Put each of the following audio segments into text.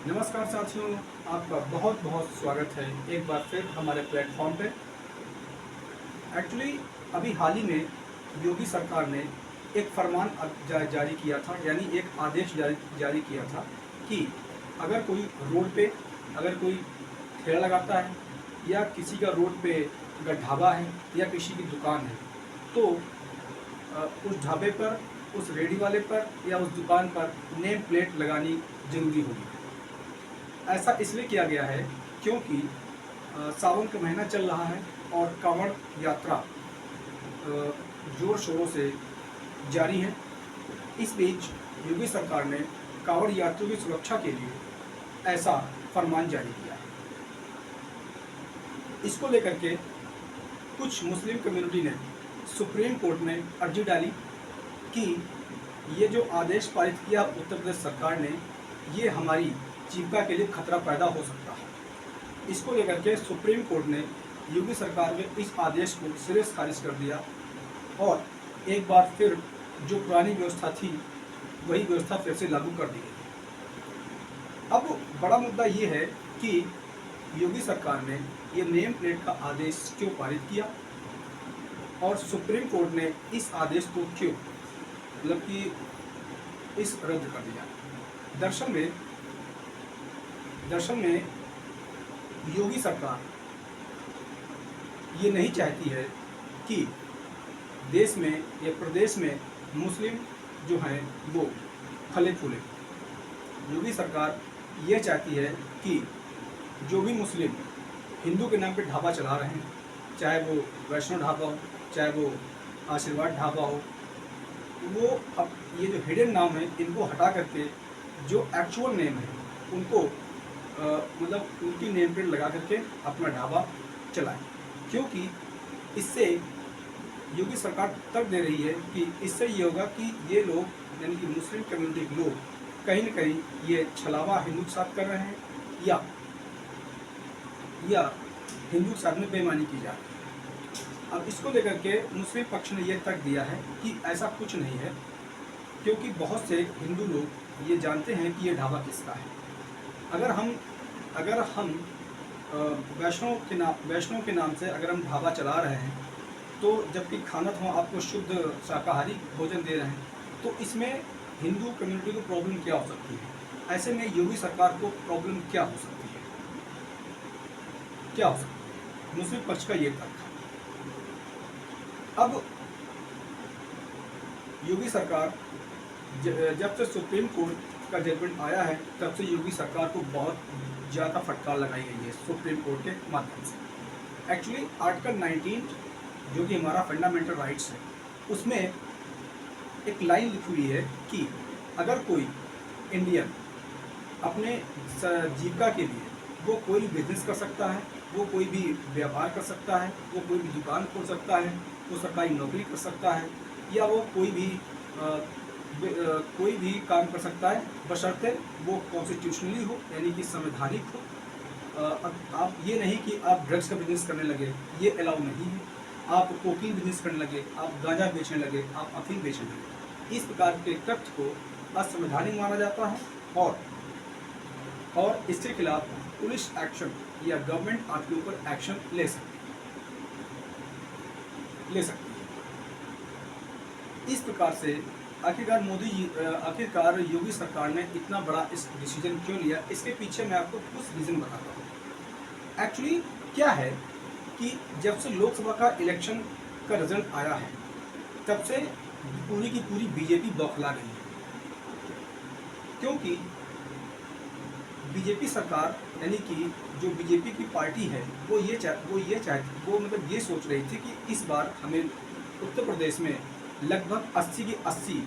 नमस्कार साथियों, आपका बहुत बहुत स्वागत है एक बार फिर हमारे प्लेटफॉर्म पे। एक्चुअली अभी हाल ही में योगी सरकार ने एक फरमान जारी किया था, यानी एक आदेश जारी किया था कि अगर कोई रोड पे अगर कोई ठेला लगाता है या किसी का रोड पे अगर ढाबा है या किसी की दुकान है, तो उस ढाबे पर, उस रेडी वाले पर या उस दुकान पर नेम प्लेट लगानी जरूरी होगी। ऐसा इसलिए किया गया है क्योंकि सावन का महीना चल रहा है और कांवड़ यात्रा जोर शोरों से जारी है। इस बीच योगी सरकार ने कांवड़ यात्रियों की सुरक्षा के लिए ऐसा फरमान जारी किया है। इसको लेकर के कुछ मुस्लिम कम्युनिटी ने सुप्रीम कोर्ट में अर्जी डाली कि ये जो आदेश पारित किया उत्तर प्रदेश सरकार ने, ये हमारी जीविका के लिए खतरा पैदा हो सकता है। इसको लेकर के सुप्रीम कोर्ट ने योगी सरकार के इस आदेश को सिरे से खारिज कर दिया और एक बार फिर जो पुरानी व्यवस्था थी वही व्यवस्था फिर से लागू कर दी गई। अब बड़ा मुद्दा ये है कि योगी सरकार ने ये नेम प्लेट का आदेश क्यों पारित किया और सुप्रीम कोर्ट ने इस आदेश को क्यों मतलब कि इस रद्द कर दिया। दरअसल में योगी सरकार ये नहीं चाहती है कि देश में या प्रदेश में मुस्लिम जो हैं वो फले फूले। योगी सरकार ये चाहती है कि जो भी मुस्लिम हिंदू के नाम पे ढाबा चला रहे हैं, चाहे वो वैष्णो ढाबा हो, चाहे वो आशीर्वाद ढाबा हो, वो अब ये जो हिडन नाम है इनको हटा करके जो एक्चुअल नेम है उनको मतलब उनकी नेम प्लेट लगा करके अपना ढाबा चलाएं। क्योंकि इससे योगी सरकार तर्क दे रही है कि इससे ये होगा कि ये लोग यानी कि मुस्लिम कम्युनिटी के लोग कहीं ना कहीं ये छलावा हिंदू के साथ कर रहे हैं या हिंदू के साथ में बेईमानी की जा रही है। अब इसको लेकर के मुस्लिम पक्ष ने यह तर्क दिया है कि ऐसा कुछ नहीं है, क्योंकि बहुत से हिंदू लोग ये जानते हैं कि ये ढाबा किसका है। अगर हम वैष्णो के नाम से अगर हम ढाबा चला रहे हैं, तो जबकि खाना तो हम आपको शुद्ध शाकाहारी भोजन दे रहे हैं, तो इसमें हिंदू कम्युनिटी को प्रॉब्लम क्या हो सकती है? ऐसे में योगी सरकार को प्रॉब्लम क्या हो सकती है? मुस्लिम पक्ष का ये तर्क है। अब योगी सरकार जब से सुप्रीम कोर्ट का जजमेंट आया है तब से योगी सरकार को बहुत ज़्यादा फटकार लगाई गई है सुप्रीम कोर्ट के माध्यम से। एक्चुअली आर्टिकल 19 जो कि हमारा फंडामेंटल राइट्स है, उसमें एक लाइन लिखी हुई है कि अगर कोई इंडियन अपने जीविका के लिए वो कोई बिजनेस कर सकता है, वो कोई भी व्यापार कर सकता है, वो कोई भी दुकान खोल सकता है, वो सरकारी नौकरी कर सकता है, या वो कोई भी काम कर सकता है, बशर्ते वो कॉन्स्टिट्यूशनली हो यानी कि संवैधानिक हो। आप ये नहीं कि आप ड्रग्स का बिजनेस करने लगे, ये अलाउ नहीं है। आप कोकीन बिजनेस करने लगे, आप गांजा बेचने लगे, आप अफीम बेचने लगे, इस प्रकार के कृत्य को असंवैधानिक माना जाता है और इसके खिलाफ पुलिस एक्शन या गवर्नमेंट आपके ऊपर एक्शन ले सकती है। इस प्रकार से आखिरकार योगी सरकार ने इतना बड़ा इस डिसीजन क्यों लिया, इसके पीछे मैं आपको कुछ रीज़न बताता हूँ। एक्चुअली क्या है कि जब से लोकसभा का इलेक्शन का रिजल्ट आया है तब से पूरी की पूरी बीजेपी बौखला गई है। क्योंकि बीजेपी सरकार यानी कि जो बीजेपी की पार्टी है वो ये सोच रही थी कि इस बार हमें उत्तर प्रदेश में लगभग 80 की 80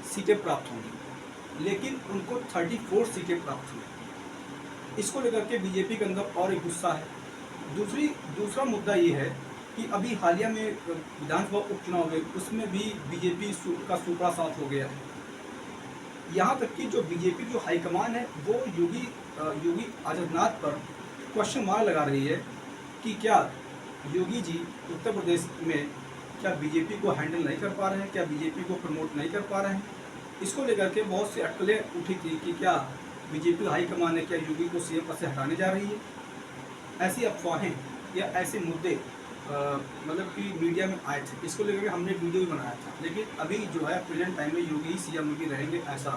सीटें प्राप्त होंगी, लेकिन उनको 34 सीटें प्राप्त हुई। इसको लेकर के बीजेपी के अंदर और एक गुस्सा है। दूसरा मुद्दा ये है कि अभी हालिया में विधानसभा उपचुनाव हुए, उसमें भी बीजेपी का सूपड़ा साफ हो गया है। यहाँ तक कि जो बीजेपी जो हाईकमान है वो योगी आदित्यनाथ पर क्वेश्चन मार्क लगा रही है कि क्या योगी जी उत्तर प्रदेश में क्या बीजेपी को हैंडल नहीं कर पा रहे हैं, क्या बीजेपी को प्रमोट नहीं कर पा रहे हैं। इसको लेकर के बहुत सी अटकलें उठी थी कि क्या बीजेपी हाईकमान है क्या योगी को सीएम पद से हटाने जा रही है? ऐसी अफवाहें या ऐसे मुद्दे मतलब कि मीडिया में आए थे, इसको लेकर हमने वीडियो भी बनाया था। लेकिन अभी जो है प्रेजेंट टाइम में योगी ही सीएम भी रहेंगे, ऐसा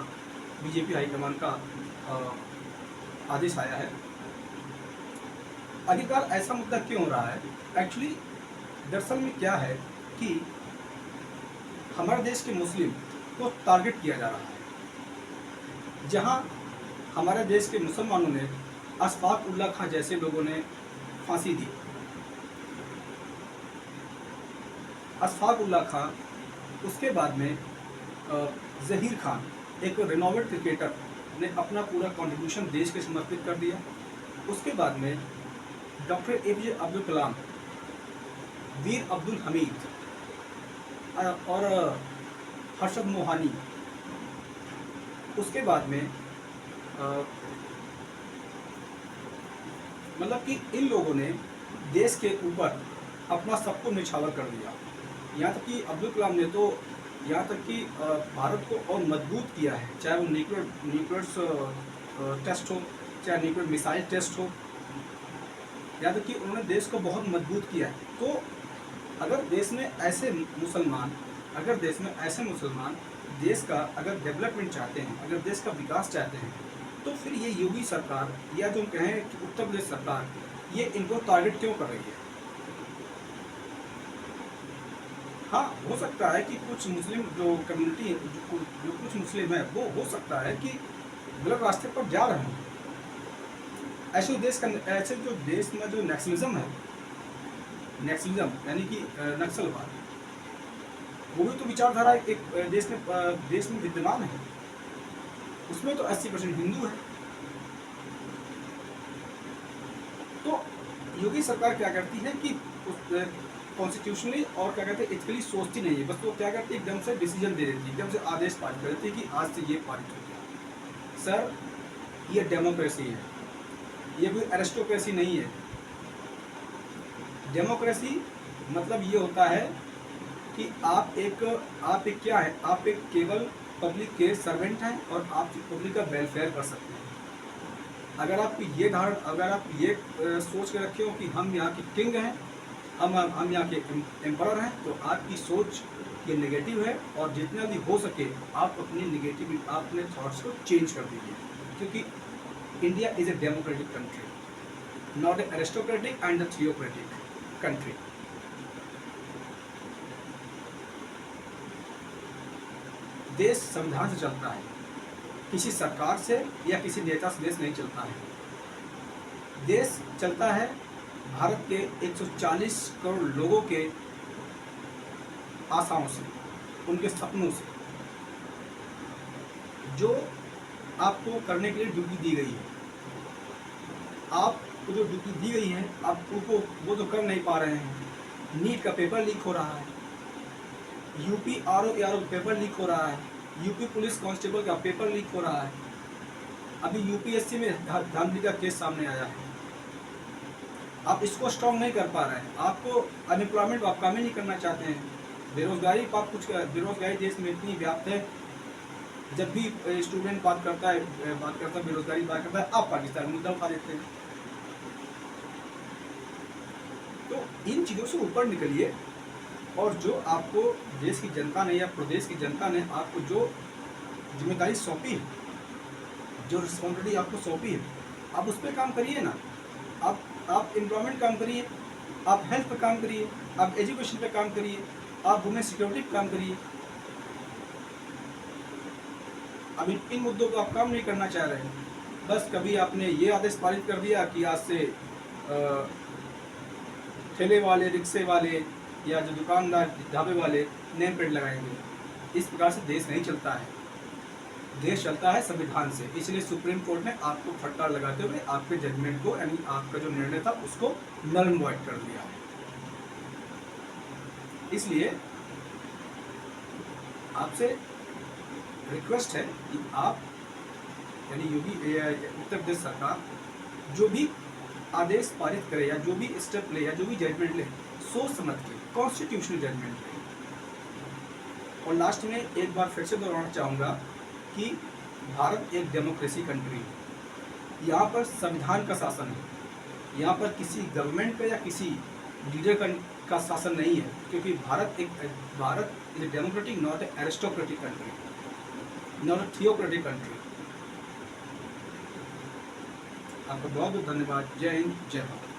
बीजेपी हाईकमान का आदेश आया है। आखिरकार ऐसा मुद्दा क्यों हो रहा है? एक्चुअली दरअसल में क्या है कि हमारे देश के मुस्लिम को टारगेट किया जा रहा है। जहां हमारे देश के मुसलमानों ने अशफाक उल्ला खां जैसे लोगों ने फांसी दी। अशफाक उल्ला खां, उसके बाद में ज़हीर खान, एक रेनोवेड क्रिकेटर ने अपना पूरा कंट्रीब्यूशन देश के समर्पित कर दिया। उसके बाद में डॉक्टर एपीजे अब्दुल कलाम, वीर अब्दुल हमीद और हर्षद मोहानी। उसके बाद में मतलब कि इन लोगों ने देश के ऊपर अपना सबको निछावर कर दिया। यहाँ तक कि अब्दुल कलाम ने तो यहाँ तक कि भारत को और मजबूत किया है, चाहे वो न्यूक्लियर टेस्ट हो, चाहे न्यूक्लियर मिसाइल टेस्ट हो। यहाँ तक कि उन्होंने देश को बहुत मजबूत किया है। तो अगर देश में ऐसे मुसलमान देश का अगर डेवलपमेंट चाहते हैं, अगर देश का विकास चाहते हैं, तो फिर ये योगी सरकार या जो कहें कि उत्तर प्रदेश सरकार, ये इनको टारगेट क्यों कर रही है? हाँ, हो सकता है कि कुछ मुस्लिम जो कम्युनिटी जो कुछ मुस्लिम है, वो हो सकता है कि गलत रास्ते पर जा रहे हैं। ऐसे जो देश में जो नक्सलिज्म है, नक्सलिज्म यानी कि नक्सलवाद, वो भी तो विचारधारा एक देश में विद्यमान है। उसमें तो 80% हिंदू है। तो योगी सरकार क्या करती है कि कॉन्स्टिट्यूशनली और क्या कहते हैं एथिकली सोचती नहीं है, बस वो क्या करती है एकदम से डिसीजन दे देती है, एकदम से आदेश पारित कर देती है कि आज से ये पारित हो गया। सर, ये डेमोक्रेसी है, ये कोई एरिस्टोक्रेसी नहीं है। डेमोक्रेसी मतलब ये होता है कि आप एक क्या है, आप एक केवल पब्लिक के सर्वेंट हैं और आप पब्लिक का वेलफेयर कर सकते हैं। अगर आप ये सोच के रखे हो कि हम यहाँ के किंग हैं, हम यहाँ के एम्परर हैं, तो आपकी सोच ये नेगेटिव है। और जितना भी हो सके आप अपने थॉट्स को चेंज कर दीजिए, क्योंकि India is a democratic country, not a aristocratic and a theocratic country. देश संविधान से चलता है, किसी सरकार से या किसी नेता से देश नहीं चलता है। देश चलता है भारत के 140 करोड़ लोगों के आशाओं से, उनके सपनों से, जो आपको करने के लिए ड्यूटी दी गई है। आपको जो ड्यूटी दी गई है, आप उनको वो तो कर नहीं पा रहे हैं। नीट का पेपर लीक हो रहा है, यूपी आरओ पेपर लीक हो रहा है, यूपी पुलिस कांस्टेबल का पेपर लीक हो रहा है। अभी यूपीएससी में धांधली का केस सामने आया है। आप इसको स्ट्रॉन्ग नहीं कर पा रहे हैं। आपको अनएम्प्लॉयमेंट आप काम ही नहीं करना चाहते हैं। बेरोजगारी देश में इतनी व्याप्त है, जब भी स्टूडेंट बात करता है बेरोजगारी बात करता है, आप पाकिस्तान मुद्दा उठा देते हैं। तो इन चीज़ों से ऊपर निकलिए और जो आपको देश की जनता ने या प्रदेश की जनता ने आपको जो जिम्मेदारी सौंपी है, जो रिस्पॉन्सिबिलिटी आपको सौंपी है, आप उस पर काम करिए ना। आप एम्प्लॉयमेंट काम करिए, आप हेल्थ पे काम करिए, आप एजुकेशन पे काम करिए, आप वुमेन सिक्योरिटी पे काम करिए। अब इन मुद्दों को आप काम नहीं करना चाह रहे हैं। बस कभी आपने ये आदेश पारित कर दिया कि आज से ठेले वाले, रिक्शे वाले या जो दुकानदार, ढाबे वाले नेम प्लेट लगाएंगे। इस प्रकार से देश नहीं चलता है। देश चलता है संविधान से। इसलिए सुप्रीम कोर्ट ने आपको फटकार लगाते हुए आपके जजमेंट को, यानी आपका जो निर्णय था उसको नल एंड वॉइड कर दिया है। इसलिए आपसे रिक्वेस्ट है कि आप, यानी उत्तर प्रदेश सरकार जो भी आदेश पारित करे या जो भी स्टेप ले या जो भी जजमेंट ले, सोच समझ के कॉन्स्टिट्यूशनल जजमेंट ले। और लास्ट में एक बार फिर से दोहराना चाहूँगा कि भारत एक डेमोक्रेसी कंट्री है। यहाँ पर संविधान का शासन है। यहाँ पर किसी गवर्नमेंट का या किसी लीडर का शासन नहीं है, क्योंकि Bharat is a democratic, not a aristocratic country, not a theocratic country. आपका बहुत बहुत धन्यवाद। जय हिंद, जय भारत।